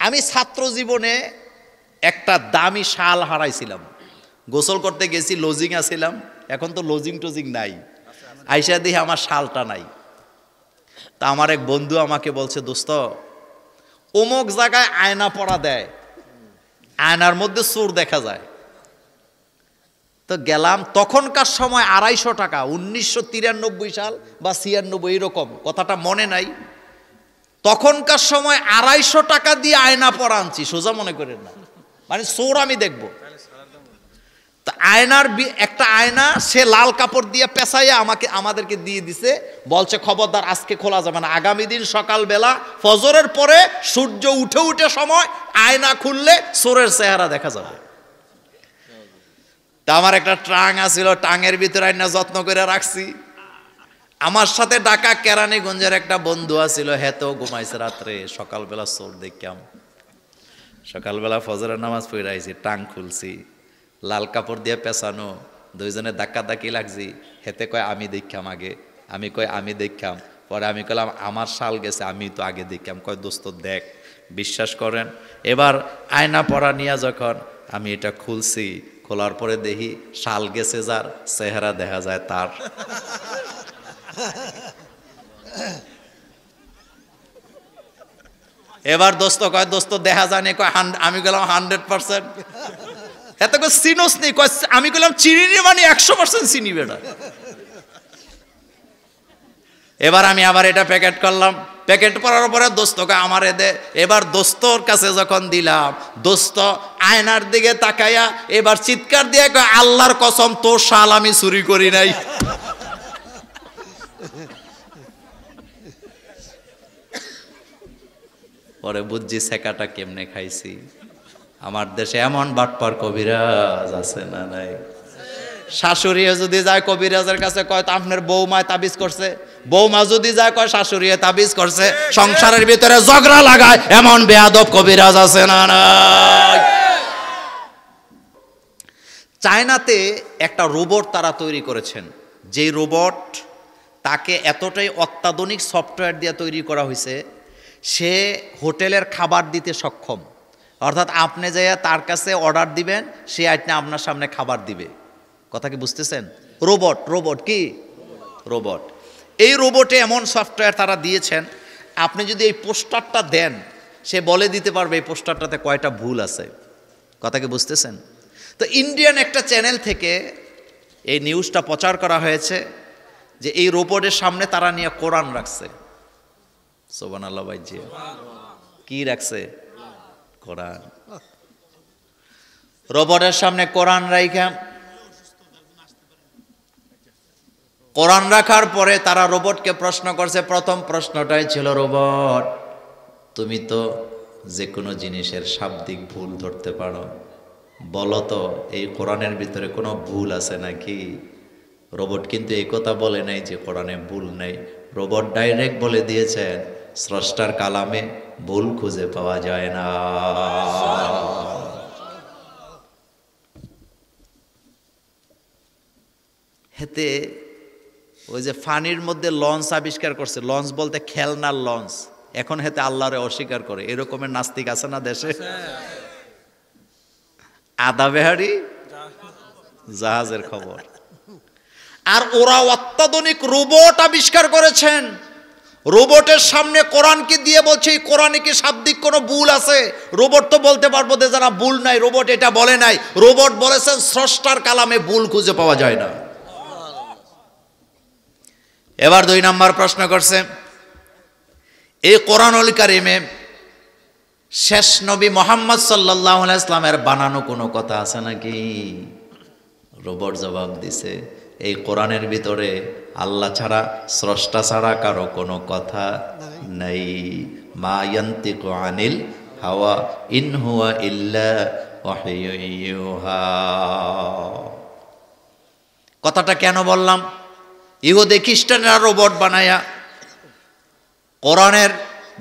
আমি ছাত্র জীবনে একটা দামি শাল হারাইছিলাম, গোসল করতে গেছি, লজিং আসছিলাম, এখন তো লজিং টজিং নাই, আইসা দিয়ে আমার শালটা নাই। তা আমার এক বন্ধু আমাকে বলছে, দোস্ত অমুক জায়গায় আয়না পড়া দেয়, আয়নার মধ্যে চোর দেখা যায়। তো গেলাম, তখনকার সময় 250 টাকা, 1993 সাল বা 96 এরকম, কথাটা মনে নাই। তখনকার সময় 250 টাকা দিয়ে আয়না পরা আনছি, সোজা মনে করেন না, মানে চোর আমি দেখব। তা আয়নার একটা আয়না সে লাল কাপড় দিয়ে পেঁচাইয়া আমাদেরকে দিয়ে দিছে, বলছে খবরদার আজকে খোলা যাবে না, আগামী দিন সকালবেলা ফজরের পরে সূর্য উঠে সময় আয়না খুললে চোরের চেহারা দেখা যাবে। তা আমার একটা ট্রাং আছিল, টাঙের ভিতরে আয়না যত্ন করে রাখছি। আমার সাথে ঢাকা কেরানীগঞ্জের একটা বন্ধু আছিল, হেতো ঘুমাইছে রাত্রে, সকালবেলা চোর দেখলাম। সকালবেলা ফজরের নামাজ পড়ে আইছি, টাং খুলছি, লাল কাপড় দিয়ে পেঁচানো, দুইজনে ধাক্কি লাগছি। হেতে কয় আমি দেখলাম আগে, আমি কয় আমি দেখলাম, পরে আমি কইলাম আমার শাল গেছে, আমি তো আগে দেখলাম। কয় দোস্ত দেখ, বিশ্বাস করেন। এবার আয়না পরা নিয়ে যখন আমি এটা খুলছি, খোলার পরে দেখি শাল গেছে যার, চেহারা দেখা যায় তার। এবার দোস্ত কয় দোস্ত দেখা যায়নি, কয় আমি গেলাম 100%। এত কয় চিনোস নি, কয় আমি গেলাম চিনি মানে 100% চিনি বেটা। এবার আমি আবার এটা প্যাকেট করলাম, প্যাকেট করার পরে দোস্তকে আমার দে। এবার দোস্তর কাছে যখন দিলাম, দোস্ত আয়নার দিকে তাকাইয়া এবার চিৎকার দিয়ে কয় আল্লাহর কসম তোর শাল আমি চুরি করি নাই। পরে বুঝছি শেখাটা কেমনে খাইছি। আমার দেশে এমন বাটপার কবিরাজ আছে না নাই? শাশুড়িয়ে যদি যায় কবিরাজের কাছে, কয় তো আপনার বৌমায় তাবিজ করছে, বৌমা যদি যায় কয় শাশুড়িয়ে তাবিজ করছে, সংসারের ভিতরে ঝগড়া লাগায় এমন বেয়াদব কবিরাজ আছে না নাই? চায়নাতে একটা রোবট তারা তৈরি করেছেন, যেই রোবট তাকে এতটাই অত্যাধুনিক সফটওয়্যার দিয়ে তৈরি করা হয়েছে, সে হোটেলের খাবার দিতে সক্ষম। অর্থাৎ আপনি যাইয়া তার কাছে অর্ডার দিবেন, সে আইটনা আপনার সামনে খাবার দিবে। কথা কি বুঝতেছেন? রোবট, রোবট কি রোবট। এই রোবটে এমন সফটওয়্যার তারা দিয়েছেন, আপনি যদি এই পোস্টারটা দেন, সে বলে দিতে পারবে এই পোস্টারটাতে কয়টা ভুল আছে। কথা কি বুঝতেছেন? তো ইন্ডিয়ান একটা চ্যানেল থেকে এই নিউজটা প্রচার করা হয়েছে যে এই রোবটের সামনে তারা নিয়ে কোরআন রাখছে। সুবহানাল্লাহ ভাইজি, কি রাখছে? কোরআন। রোবটের সামনে কোরআন রাখা, কোরআন রাখার পরে তারা রোবটকে প্রশ্ন করছে। প্রথম প্রশ্নটাই ছিল, রোবট তুমি তো যে কোনো জিনিসের শাব্দিক ভুল ধরতে পারো, বলো তো এই কোরআনের ভিতরে কোনো ভুল আছে নাকি? রোবট কিন্তু এই কথা বলে নাই যে কোরআনে ভুল নেই। রোবট ডাইরেক্ট বলে দিয়েছেন, স্রষ্টার কালামে ভুল খুঁজে পাওয়া যায় না। হেতে ওই যে ফানির মধ্যে লঞ্চ আবিষ্কার করছে, লঞ্চ বলতে খেলনার লঞ্চ, এখন হেতে আল্লাহরে অস্বীকার করে। এরকমের নাস্তিক আছে না দেশে? আদা বেহারি জাহাজের খবর। আর ওরা অত্যাধুনিক রোবট আবিষ্কার করেছেন, রোবটের সামনে কোরআনকে দিয়ে বলছে এই কোরআনে কি শাব্দিক কোনো ভুল আছে? রোবট তো বলতে পারবো যে যারা ভুল নাই, রোবট এটা বলে নাই। রোবট বলেছেন স্রষ্টার কালামে ভুল খুঁজে পাওয়া যায় না। এবার 2 নম্বর প্রশ্ন করছে, এই কোরআনুল কারীমে শেষ নবী মুহাম্মদ সাল্লাল্লাহু আলাইহি ওয়াসাল্লামের বানানো কোনো কথা আছে নাকি? রোবট জবাব দিছে, এই কোরআনের ভিতরে আল্লাহ ছাড়া, স্রষ্টা ছাড়া কারো কোনো কথা নাই। মা ইয়ান্তিকু আনিল হাওয়া ইন হুয়া ইল্লা ওয়াহয়ুন ইউহা। কথাটা কেন বললাম? ইহুদি খ্রিস্টানরা রোবট বানায়া কোরআনের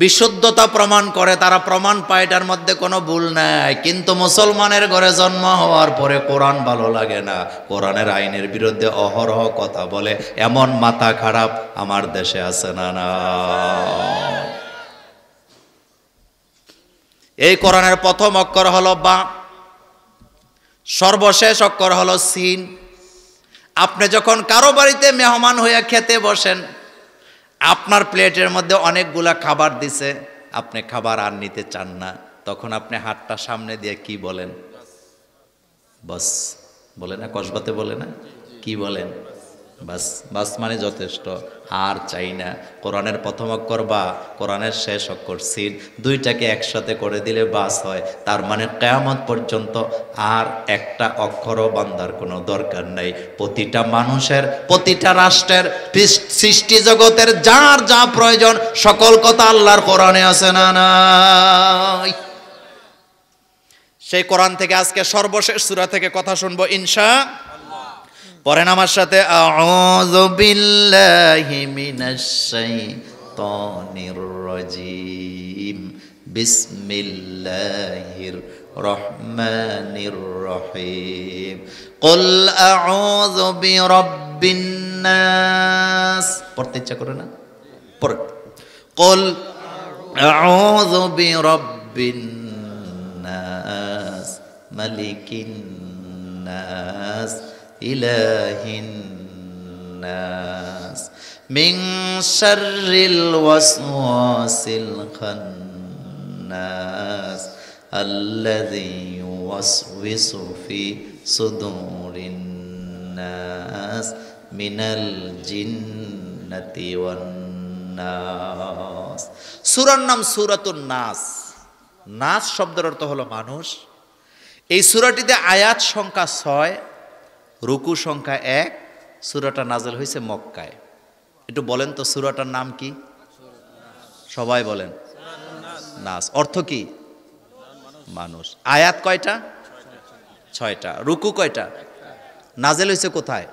বিশুদ্ধতা প্রমাণ করে, তারা প্রমাণ পায় এটার মধ্যে কোনো ভুল নাই। কিন্তু মুসলমানের ঘরে জন্ম হওয়ার পরে কোরআন ভালো লাগে না, কোরআনের আইনের বিরুদ্ধে অহরহ কথা বলে, এমন মাথা খারাপ আমার দেশে আছে না? না। এই কোরআনের প্রথম অক্ষর হলো বা, সর্বশেষ অক্ষর হলো সিন। আপনি যখন কারো বাড়িতে মেহমান হইয়া খেতে বসেন, আপনার প্লেটের মধ্যে অনেকগুলা খাবার দিছে, আপনি খাবার আর নিতে চান না, তখন আপনি হাতটা সামনে দিয়ে কি বলেন? বাস বলে না? কসবাতে বলে না? কি বলেন? বাস। বাস মানে যথেষ্ট, আর চাই না। কোরআনের প্রথম অক্ষর বা, কোরআনের শেষ অক্ষর সিন, দুইটাকে একসাথে করে দিলে বাস হয়। তার মানে কিয়ামত পর্যন্ত আর একটা অক্ষরও বান্দার কোনো দরকার নাই। প্রতিটা মানুষের, প্রতিটা রাষ্ট্রের, সৃষ্টি জগতের যার যা প্রয়োজন সকল কথা আল্লাহর কোরআনে আছে না নাই? সেই কোরআন থেকে আজকে সর্বশেষ সূরা থেকে কথা শুনবো ইনশাআল্লাহ। পড়েন আমার সাথে, আউযু বিল্লাহি মিনাশ শাইতানির রাজীম, বিসমিল্লাহির রহমানির রহিম। কুল আউযু বিরাব্বিন নাস। পড়তে ইচ্ছা করে না? পড়। কুল আউযু বিরাব্বিন নাস, মালিকিন নাস, ইলাহিন নাস, মিন শাররিল ওয়াসওয়াসিল খান্নাস, আল্লাযী ইউওয়াসওয়িসু ফি সুদুরিন নাস, মিনাল জিন্নাতি ওয়ান নাস। সূরার নাম সূরাতুন নাস। নাস শব্দের অর্থ হলো মানুষ। এই সূরাটিতে আয়াত সংখ্যা 6, রুকু সংখ্যা 1। সূরাটা নাযিল হয়েছে মক্কায়। একটু বলেন তো সূরাটার নাম কি? সবাই বলেন। নাস অর্থ কি? মানুষ। আয়াত কয়টা? 6টা। রুকু কয়টা? নাযিল হয়েছে কোথায়?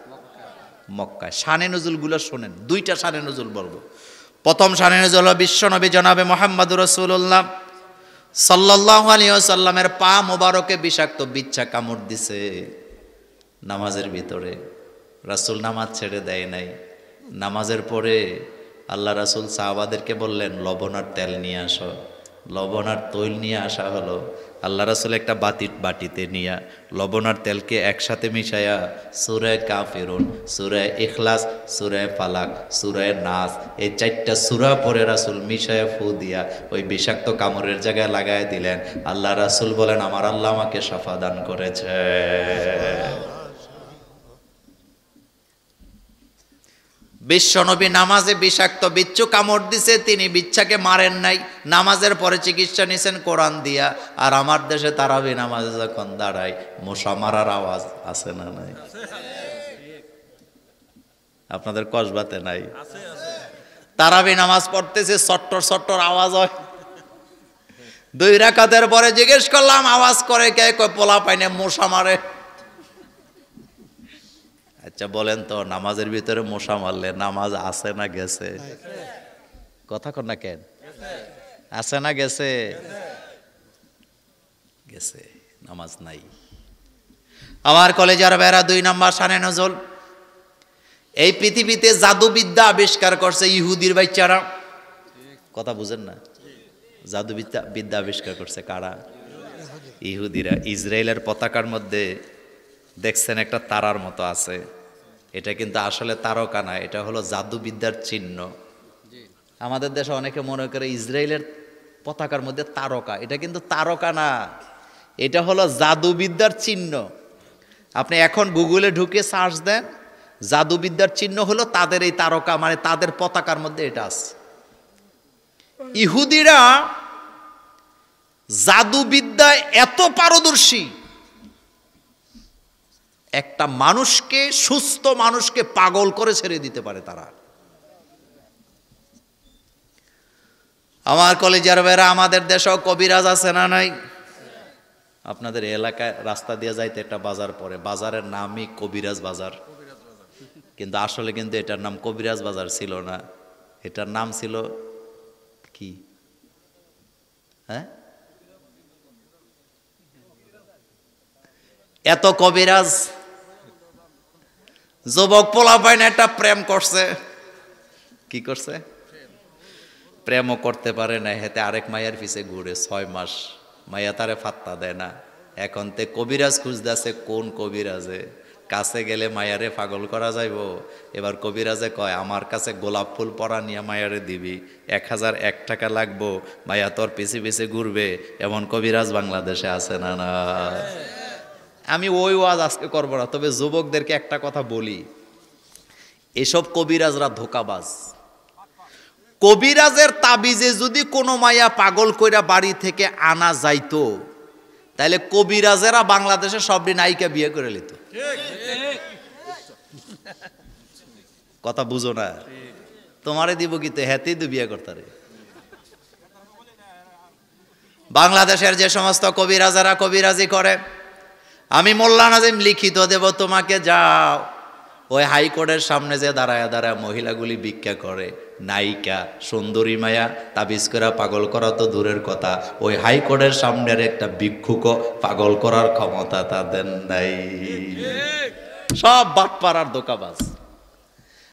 মক্কায়। শানে নজুলগুলো শোনেন, 2টা শানে নজুল বলবো। প্রথম শানে নজুল হলো বিশ্বনবী জনাবে মুহাম্মদুর রাসূলুল্লাহ সাল্লাল্লাহু আলাইহি ওয়াসাল্লামের পা মোবারকে বিষাক্ত বিচ্ছা কামড় দিছে নামাজের ভিতরে। রাসূল নামাজ ছেড়ে দেয় নাই। নামাজের পরে আল্লাহ রাসূল সাহাবাদেরকে বললেন, লবণ আর তেল নিয়ে আসো। লবণ আর তৈল নিয়ে আসা হলো। আল্লাহ রাসূল একটা বাটিতে নিয়ে লবণ আর তেলকে একসাথে মিশাইয়া সূরা কাফিরুন, সূরা ইখলাস, সূরা ফালাক, সূরা নাস, এই 4টা সূরা পড়ে রাসূল মিশাইয়া ফু দিয়া ওই বিষাক্ত কামড়ের জায়গায় লাগায় দিলেন। আল্লাহ রাসূল বলেন, আমার আল্লাহ আমাকে শাফা দান করেছে। বিশ্বনবী নামাজে বিষাক্ত বিচ্ছু কামড় দিছে, তিনি বিচ্ছাকে মারেন নাই, নামাজের পরে চিকিৎসা নিছেন কোরআন দিয়া। আর আমার দেশে তারাবি নামাজে যখন দাঁড়ায়, মশা মারার আওয়াজ আছে না নাই? আপনাদের কসবাতে নাই? তারাবি নামাজ পড়তেছে, সট্টর সট্টর আওয়াজ হয়। 2 রাকাতের পরে জিজ্ঞেস করলাম, আওয়াজ করে কে? কয় পোলা পাইনে মশা মারে। আচ্ছা বলেন তো, নামাজের ভিতরে মশা মারলে নামাজ আছে না গেছে? কথা কর না কেন? আছে না গেছে? গেছে, নামাজ নাই। আমার কলেজের বেড়া 2 নাম্বার শানে নজল। এই পৃথিবীতে জাদুবিদ্যা আবিষ্কার করছে ইহুদির বাচ্চারা। কথা বুঝেন না? জাদুবিদ্যা আবিষ্কার করছে কারা? ইহুদিরা। ইসরায়েলের পতাকার মধ্যে দেখছেন একটা তারার মতো আছে, এটা কিন্তু আসলে তারকা না, এটা হলো জাদুবিদ্যার চিহ্ন। আমাদের দেশে অনেকে মনে করে ইসরায়েলের পতাকার মধ্যে তারকা, এটা কিন্তু তারকা না, এটা হলো জাদুবিদ্যার চিহ্ন। আপনি এখন গুগলে ঢুকে সার্চ দেন, জাদুবিদ্যার চিহ্ন হলো তাদের এই তারকা, মানে তাদের পতাকার মধ্যে এটা আছে। ইহুদিরা জাদুবিদ্যায় এত পারদর্শী, একটা মানুষকে, সুস্থ মানুষকে পাগল করে ছেড়ে দিতে পারে তারা। আমার কলেজের বেড়া, আমাদের দেশেও কবিরাজ আছে না নাই? আপনাদের এলাকায় রাস্তা দিয়ে যাইতে একটা বাজার পড়ে, বাজারের নামই কবিরাজ বাজার, কিন্তু আসলে কিন্তু এটার নাম কবিরাজ বাজার ছিল না, এটার নাম ছিল কি? হ্যাঁ, এত কবিরাজ। যুবক পোলা পাইন একটা প্রেম করছে। কি করছে? প্রেমও করতে পারে না, হেতে আরেক মায়ের পিছে ঘুরে 6 মাস মাইয়া তারে ফাত্তা দেয় না। এখন তে কবিরাজ খুঁজতেছে কোন কবিরাজে কাছে গেলে মায়ারে পাগল করা যাইব। এবার কবিরাজে কয় আমার কাছে গোলাপ ফুল পরা নিয়ে মায়ারে দিবি, 1001 টাকা লাগবো, মায়া তোর পিছে পিছে ঘুরবে। এমন কবিরাজ বাংলাদেশে আছে না? না, আমি ওই ওয়াজ আজকে করবো না, তবে যুবকদেরকে একটা কথা বলি, এসব কবিরাজরা ধোঁকাবাজ। কবিরাজের তাবিজে যদি কোনো মায়া পাগল কইরা বাড়ি থেকে আনা যাইতো, তাহলে কবিরাজেরা বাংলাদেশে সবটি নায়িকা বিয়ে করে নিত। কথা বুঝো না? তোমারে দিব কি তো হেতেই তো বিয়ে করতারে। বাংলাদেশের যে সমস্ত কবিরাজেরা কবিরাজি করে, আমি মোল্লা নাজিম লিখিত দেব তোমাকে, যাও ওই হাইকোর্টের সামনে যে দাঁড়ায় দাঁড়ায় মহিলাগুলি ভিক্ষা করে, নায়িকা সুন্দরী মায়া তাবিজ করা পাগল করা তো দূরের কথা, ওই হাইকোর্টের সামনের একটা ভিক্ষুক পাগল করার ক্ষমতা তাদের নাই। সব বাটপাড়ার ধোঁকাবাজ।